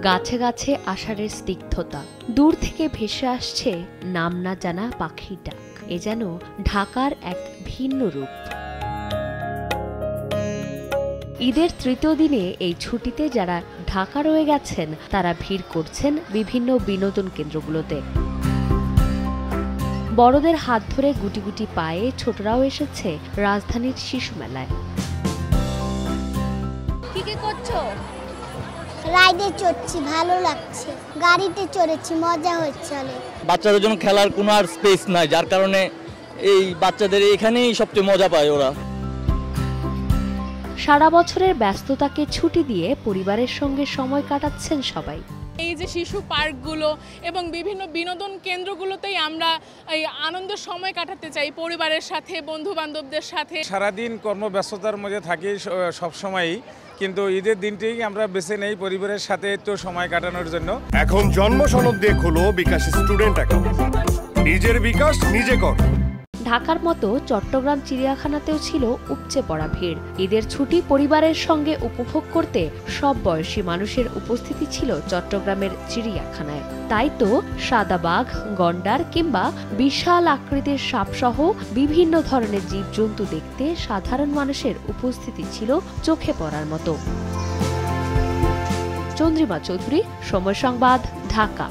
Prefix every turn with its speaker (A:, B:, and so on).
A: গাছে গাছে আষাঢ়ের স্নিগ্ধতা, দূর থেকে ভেসে আসছে নাম না জানা পাখির ডাক। এ যেন ঢাকার এক ভিন্ন রূপ। ঈদের তৃতীয় দিনে এই ছুটিতে যারা ঢাকা রয়ে গেছেন তারা ভিড় করছেন বিভিন্ন বিনোদন কেন্দ্রগুলোতে। বড়দের হাত ধরে গুটি গুটি পায়ে ছোটরাও এসেছে রাজধানীর শিশু মেলায়।
B: কি কি করছো?
C: রাইডে চড়ছি, ভালো লাগছে। গাড়িতে চড়েছি, মজা হচ্ছে অনেক।
D: বাচ্চাদের জন্য খেলার কোনো আর স্পেস নাই, যার কারণে এই বাচ্চাদের এখানেই সবচেয়ে মজা পায় ওরা।
A: সারা বছরের ব্যস্ততাকে ছুটি দিয়ে পরিবারের সঙ্গে সময় কাটাচ্ছেন সবাই।
B: এই যে শিশু পার্কগুলো এবং বিভিন্ন বিনোদন কেন্দ্রগুলোতেই আমরা এই আনন্দের সময় কাটাতে চাই পরিবারের সাথে, বন্ধু বান্ধবদের সাথে।
E: সারাদিন কর্মব্যস্ততার মধ্যে থাকি সব সময়ই, কিন্তু ঈদের দিনটিই আমরা বেছে নেই পরিবারের সাথে একটু সময় কাটানোর জন্য।
F: এখন জন্ম সনদ দিয়ে খোলো বিকাশ স্টুডেন্ট অ্যাকাউন্ট। নিজের বিকাশ নিজে কর।
A: ঢাকার মতো চট্টগ্রাম চিড়িয়াখানাতেও ছিল উপচে পড়া ভিড়। ঈদের ছুটি পরিবারের সঙ্গে উপভোগ করতে সব বয়সী মানুষের উপস্থিতি ছিল চট্টগ্রামের চিড়িয়াখানায়। তাই তো সাদা বাঘ, গন্ডার কিংবা বিশাল আকৃতির সাপসহ বিভিন্ন ধরনের জীবজন্তু দেখতে সাধারণ মানুষের উপস্থিতি ছিল চোখে পড়ার মতো। চন্দ্রিমা চৌধুরী, সময় সংবাদ, ঢাকা।